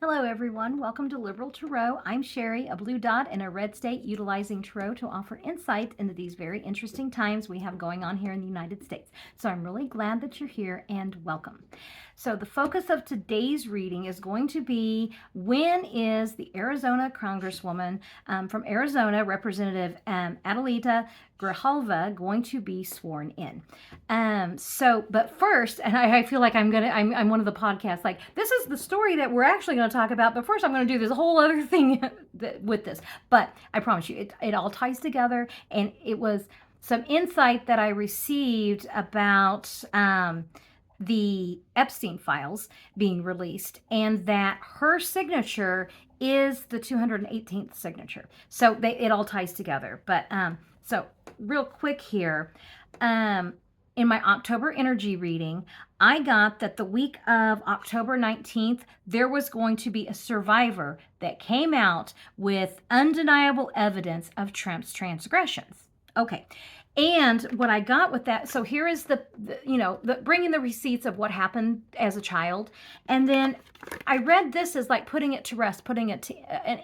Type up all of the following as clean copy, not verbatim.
Hello, everyone. Welcome to Liberal Tarot. I'm Sherry, a blue dot in a red state, utilizing tarot to offer insight into these very interesting times we have going on here in the United States. So I'm really glad that you're here and welcome. So the focus of today's reading is going to be, when is the Arizona Congresswoman from Arizona, Representative Adelita Gijalva, going to be sworn in? But first, and I feel like I'm one of the podcasts, like, this is the story that we're actually going to talk about, but first I'm going to do this whole other thing with this. But I promise you, it all ties together, and it was some insight that I received about the Epstein files being released, and that her signature is the 218th signature. So it all ties together. But so real quick here, in my October energy reading, I got that the week of October 19th, there was going to be a survivor that came out with undeniable evidence of Trump's transgressions. Okay. And what I got with that, so here is the bringing the receipts of what happened as a child. And then I read this as like putting it to rest, putting it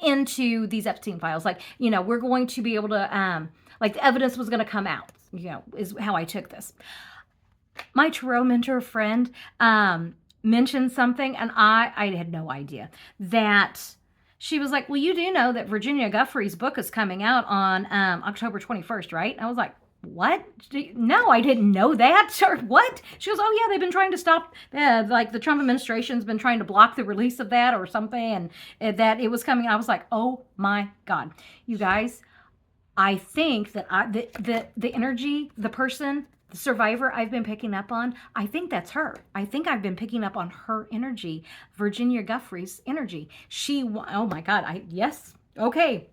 into these Epstein files. Like, we're going to be able to, like, the evidence was going to come out, is how I took this. My tarot mentor friend mentioned something, and I had no idea, that she was like, well, you do know that Virginia Guffries' book is coming out on October 21st, right? And I was like, what? No, I didn't know that. Or what? She goes, oh yeah, they've been trying to stop, like the Trump administration's been trying to block the release of that or something, and that it was coming. I was like, oh my God. You guys, I think that the energy, the person, the survivor I've been picking up on, I think that's her. I think I've been picking up on her energy, Virginia Guffries' energy. Oh my God, yes, okay.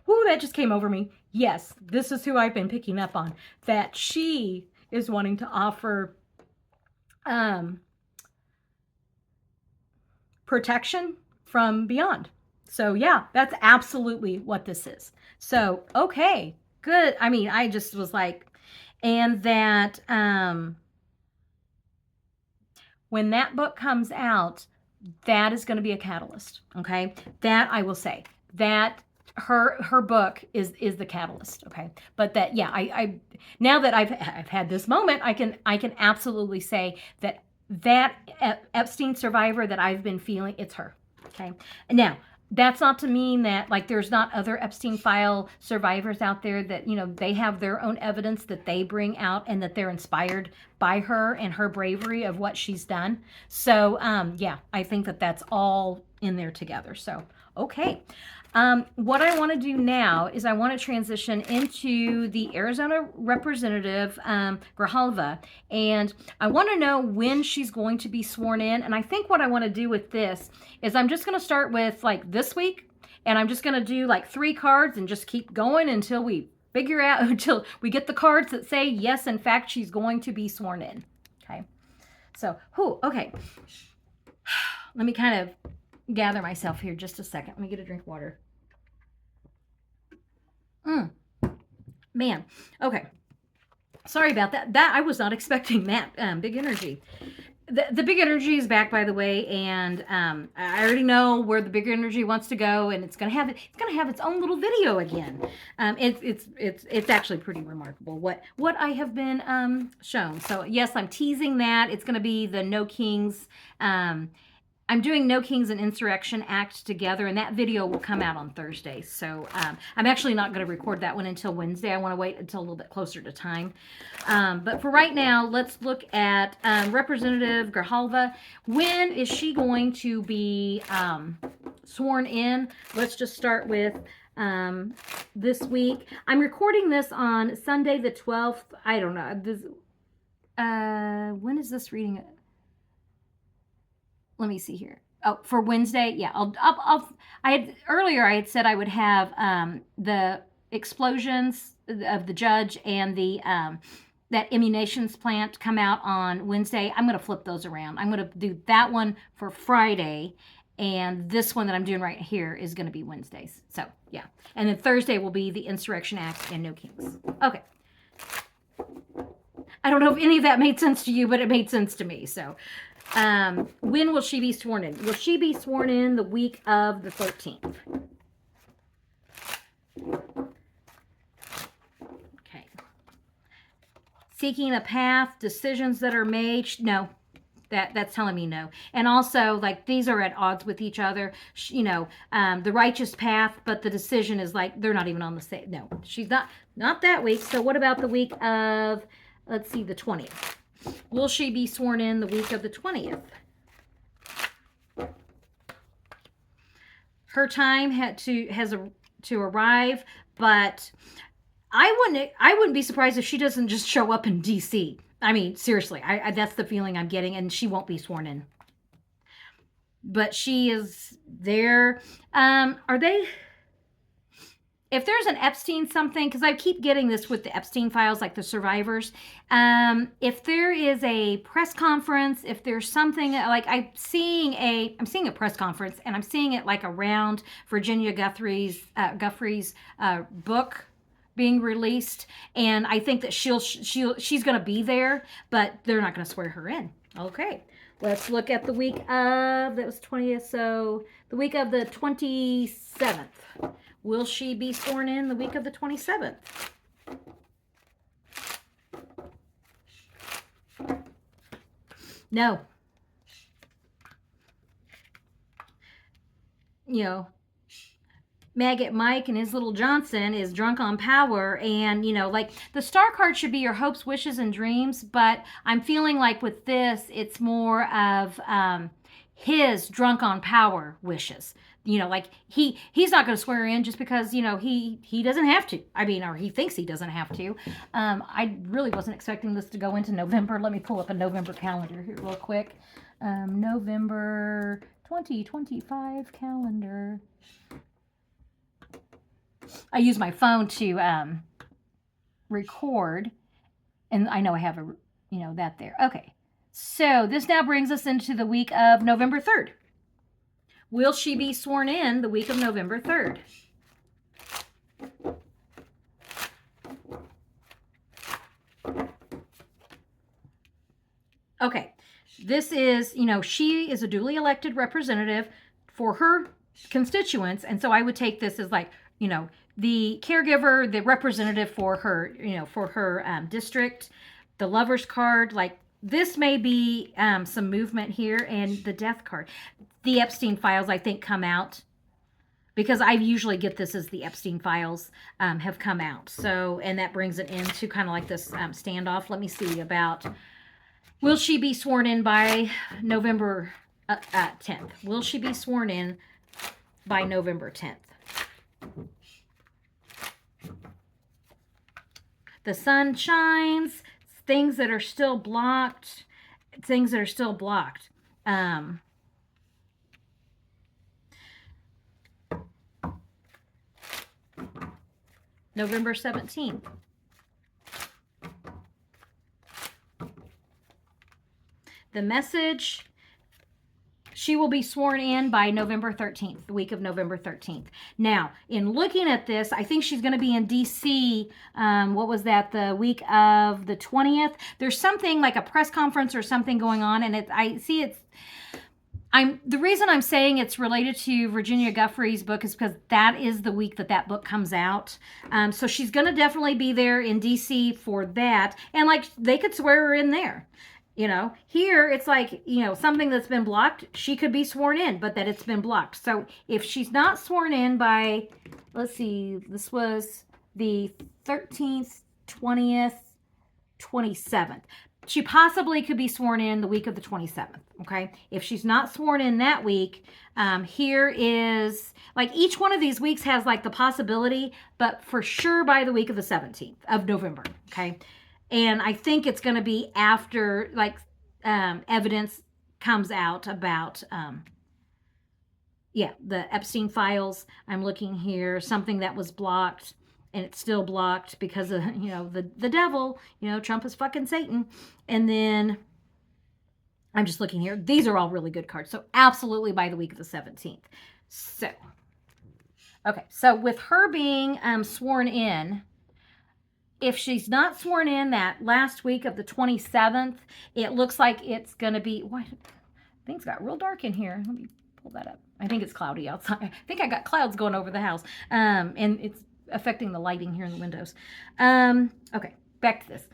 Whoo, that just came over me. Yes, this is who I've been picking up on. That she is wanting to offer protection from beyond. So yeah, that's absolutely what this is. So, okay, good. I mean, I just was like, and that when that book comes out, that is going to be a catalyst. Okay, that I will say that her book is the catalyst. Okay, but that, yeah, I now that I've had this moment, I can absolutely say that Epstein survivor that I've been feeling, it's her. Okay, now that's not to mean that, like, there's not other Epstein file survivors out there that, they have their own evidence that they bring out, and that they're inspired by her and her bravery of what she's done. So yeah, I think that that's all in there together. So okay. What I want to do now is I want to transition into the Arizona Representative Gijalva, and I want to know when she's going to be sworn in. And I think what I want to do with this is I'm just going to start with, like, this week, and I'm just going to do like 3 cards and just keep going until we figure out, until we get the cards that say, yes, in fact, she's going to be sworn in. Okay. So, okay. Let me kind of gather myself here just a second. Let me get a drink of water. Man, okay. Sorry about that. I was not expecting that big energy. The big energy is back, by the way, and I already know where the big energy wants to go, and it's gonna have its own little video again. It's actually pretty remarkable what I have been shown. So yes, I'm teasing that it's gonna be the No Kings. I'm doing No Kings and Insurrection Act together, and that video will come out on Thursday. So I'm actually not going to record that one until Wednesday. I want to wait until a little bit closer to time. But for right now, let's look at Representative Gijalva. When is she going to be sworn in? Let's just start with this week. I'm recording this on Sunday the 12th. I don't know. When is this reading? Let me see here. Oh, for Wednesday, yeah. Earlier I had said I would have the explosions of the judge and the that immunizations plant come out on Wednesday. I'm going to flip those around. I'm going to do that one for Friday, and this one that I'm doing right here is going to be Wednesdays. So yeah, and then Thursday will be the Insurrection Act and No Kings. Okay. I don't know if any of that made sense to you, but it made sense to me. So When will she be sworn in? Will she be sworn in the week of the 13th? Okay. Seeking a path, decisions that are made. No. That's telling me no. And also, like, these are at odds with each other. The righteous path, but the decision is like they're not even on the same. No, she's not that week. So what about the week of, let's see, the 20th? Will she be sworn in the week of the 20th? Her time has to arrive, but I wouldn't be surprised if she doesn't just show up in DC. I mean, seriously, that's the feeling I'm getting, and she won't be sworn in. But she is there. Are they... If there's an Epstein something, because I keep getting this with the Epstein files, like the survivors, if there is a press conference, if there's something, like I'm seeing a press conference, and I'm seeing it like around Virginia Guffries' book being released, and I think that she's going to be there, but they're not going to swear her in. Okay, let's look at the week of, that was 20th, so the week of the 27th. Will she be sworn in the week of the 27th? No. Maggot Mike and his little Johnson is drunk on power, and like the star card should be your hopes, wishes, and dreams, but I'm feeling like with this it's more of his drunk on power wishes. Like he's not going to swear in just because he doesn't have to. I mean, or he thinks he doesn't have to. I really wasn't expecting this to go into November. Let me pull up a November calendar here real quick. November 2025 calendar. I use my phone to record, and I know I have that there. Okay, so this now brings us into the week of November 3rd. Will she be sworn in the week of November 3rd? Okay, this is, she is a duly elected representative for her constituents, and so I would take this as like, the caregiver, the representative for her, for her district, the lover's card, like this may be some movement here, and the death card. The Epstein files, I think, come out because I usually get this as the Epstein files have come out. So, and that brings it into kind of like this standoff. Let me see about, will she be sworn in by November 10th? Will she be sworn in by November 10th? The sun shines, things that are still blocked, November 17th. The message, she will be sworn in by November 13th, the week of November 13th. Now, in looking at this, I think she's going to be in D.C., what was that, the week of the 20th? There's something like a press conference or something going on, and the reason I'm saying it's related to Virginia Guffries' book is because that is the week that book comes out. So she's going to definitely be there in D.C. for that, and like they could swear her in there. Here it's like, something that's been blocked, she could be sworn in, but that it's been blocked. So if she's not sworn in by, let's see, this was the 13th, 20th, 27th. She possibly could be sworn in the week of the 27th, okay? If she's not sworn in that week, here is, like each one of these weeks has like the possibility, but for sure by the week of the 17th of November, okay? And I think it's going to be after, like, evidence comes out about, the Epstein files. I'm looking here, something that was blocked, and it's still blocked because of, the devil, Trump is fucking Satan. And then I'm just looking here. These are all really good cards. So absolutely by the week of the 17th. So, okay. So with her being sworn in, if she's not sworn in that last week of the 27th, it looks like it's going to be, what? Things got real dark in here. Let me pull that up. I think it's cloudy outside. I think I got clouds going over the house. And it's affecting the lighting here in the windows. Okay, back to this.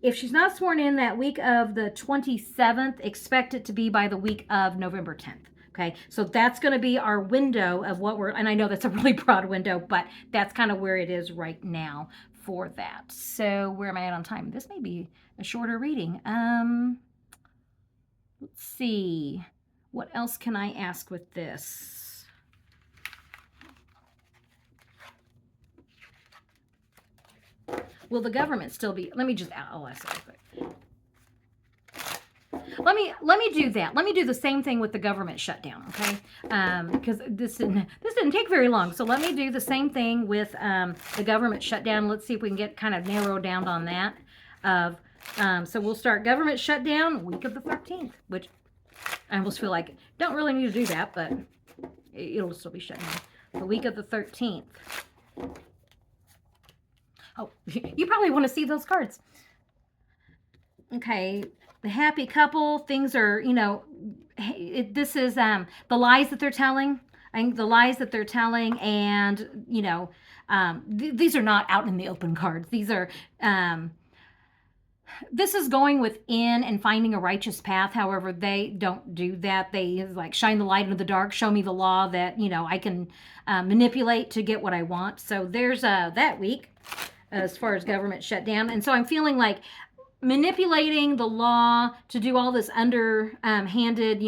If she's not sworn in that week of the 27th, expect it to be by the week of November 10th. Okay, so that's going to be our window of what we're, and I know that's a really broad window, but that's kind of where it is right now for that. So where am I at on time? This may be a shorter reading. Let's see. What else can I ask with this? Will the government still be, let me just, I'll ask that real quick. Let me do that. Let me do the same thing with the government shutdown, okay? Because this didn't take very long. So let me do the same thing with the government shutdown. Let's see if we can get kind of narrowed down on that. So we'll start government shutdown week of the 13th, which I almost feel like don't really need to do that, but it'll still be shut down. The week of the 13th. Oh, you probably want to see those cards. Okay. The happy couple, things are, this is the lies that they're telling. I think the lies that they're telling, and, these are not out in the open cards. These are, this is going within and finding a righteous path. However, they don't do that. They like shine the light into the dark, show me the law that, I can manipulate to get what I want. So there's that week as far as government shutdown. And so I'm feeling like manipulating the law to do all this underhanded,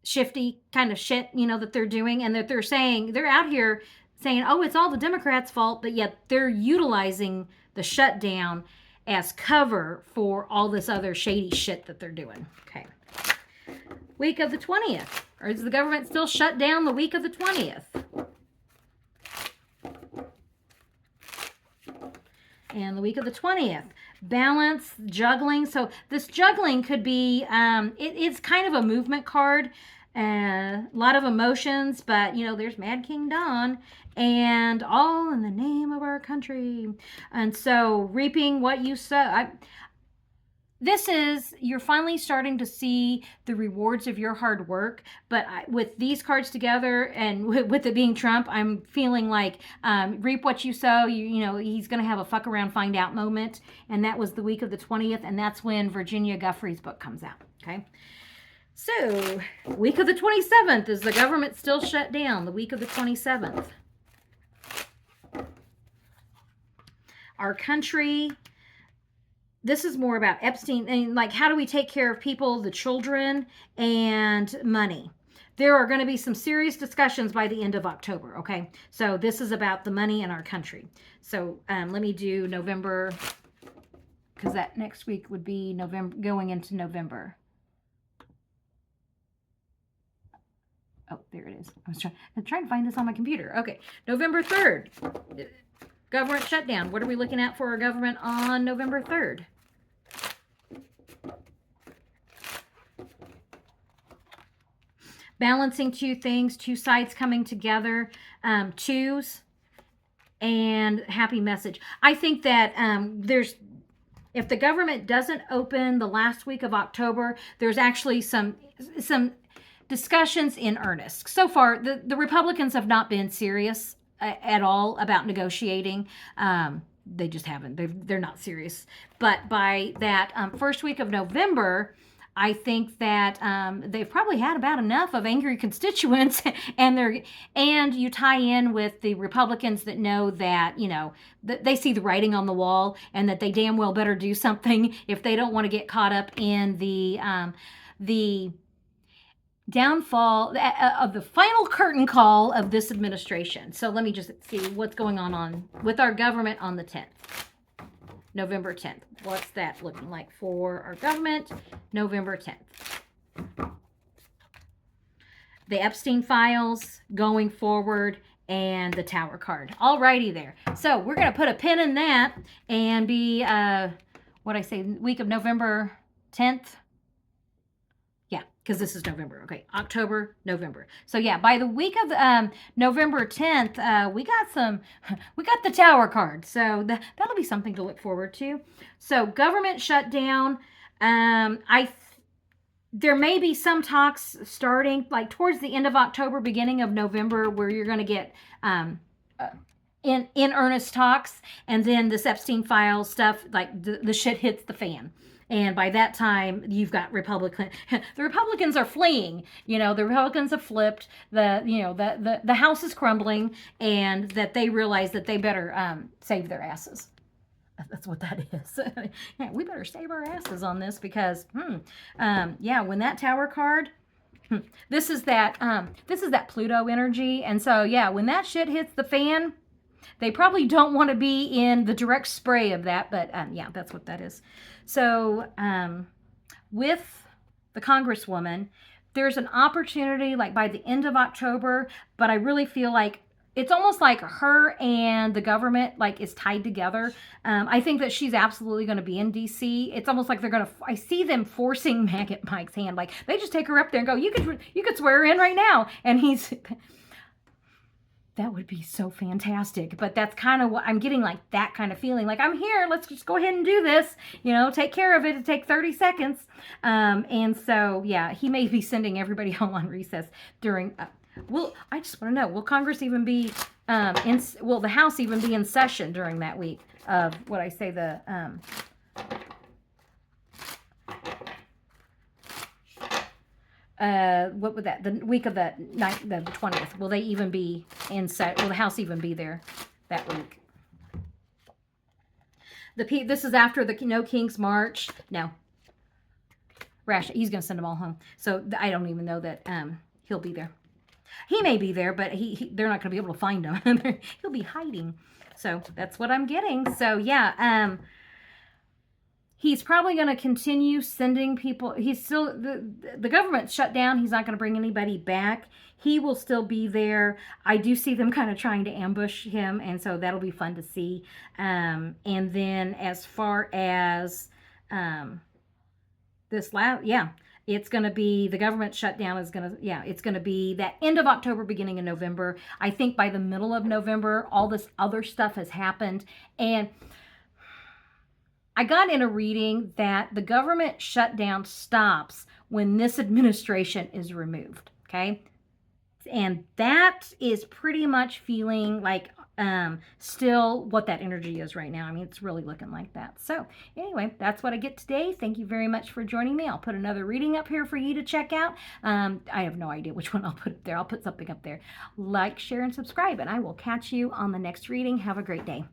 shifty kind of shit, that they're doing, and that they're saying, they're out here saying, oh, it's all the Democrats' fault, but yet they're utilizing the shutdown as cover for all this other shady shit that they're doing. Okay. Week of the 20th. Or is the government still shut down the week of the 20th? And the week of the 20th, balance, juggling. So this juggling could be, it's kind of a movement card, a lot of emotions, but there's Mad King Don, and all in the name of our country. And so reaping what you sow. You're finally starting to see the rewards of your hard work. But with these cards together and with it being Trump, I'm feeling like reap what you sow. He's going to have a fuck around, find out moment. And that was the week of the 20th. And that's when Virginia Guffries' book comes out. Okay. So week of the 27th, is the government still shut down? The week of the 27th. Our country. This is more about Epstein and like how do we take care of people, the children, and money. There are going to be some serious discussions by the end of October, okay? So this is about the money in our country. So let me do November, because that next week would be November, going into November. Oh, there it is. I'm trying to find this on my computer. Okay, November 3rd. Government shutdown. What are we looking at for our government on November 3rd? Balancing two things, two sides coming together, twos, and happy message. I think that if the government doesn't open the last week of October, there's actually some discussions in earnest. So far, the Republicans have not been serious at all about negotiating. They just haven't. They're not serious. But by that first week of November, I think that they've probably had about enough of angry constituents, and you tie in with the Republicans that know that that they see the writing on the wall, and that they damn well better do something if they don't want to get caught up in the downfall of the final curtain call of this administration. So let me just see what's going on with our government on the 10th. November 10th. What's that looking like for our government? November 10th. The Epstein files going forward and the Tower card. Alrighty there. So we're going to put a pin in that and be, week of November 10th. Yeah, because this is November. Okay, October, November. So yeah, by the week of November 10th, we got the Tower card. So that'll be something to look forward to. So government shutdown. There may be some talks starting like towards the end of October, beginning of November, where you're going to get in earnest talks, and then this Epstein files stuff, like the shit hits the fan. And by that time, you've got the Republicans are fleeing. The Republicans have flipped. The House is crumbling, and that they realize that they better save their asses. That's what that is. Yeah, we better save our asses on this because, when that Tower card, this is that Pluto energy, and so yeah, when that shit hits the fan, they probably don't want to be in the direct spray of that, but that's what that is. So with the Congresswoman, there's an opportunity like by the end of October, but I really feel like it's almost like her and the government like is tied together. I think that she's absolutely going to be in DC. It's almost like I see them forcing Maggot Mike's hand. Like they just take her up there and go, you could swear her in right now. And that would be so fantastic. But that's kind of what I'm getting, like that kind of feeling. Like, I'm here. Let's just go ahead and do this. Take care of it. It'll take 30 seconds. And so, yeah, he may be sending everybody home on recess during... I just want to know, will Congress even be... will the House even be in session during that week of what I say the... what would that, the week of the 20th, will they even be will the House even be there that week? This is after the No King's March. No. He's going to send them all home. So I don't even know that he'll be there. He may be there, but they're not going to be able to find him. He'll be hiding. So that's what I'm getting. So yeah, he's probably going to continue sending people. He's still, the government's shut down. He's not going to bring anybody back. He will still be there. I do see them kind of trying to ambush him, and so that'll be fun to see. And then as far as it's going to be, the government shutdown is going to, it's going to be that end of October, beginning of November. I think by the middle of November, all this other stuff has happened. And I got in a reading that the government shutdown stops when this administration is removed, okay? And that is pretty much feeling like still what that energy is right now. I mean, it's really looking like that. So anyway, that's what I get today. Thank you very much for joining me. I'll put another reading up here for you to check out. I have no idea which one I'll put up there. I'll put something up there. Like, share, and subscribe, and I will catch you on the next reading. Have a great day.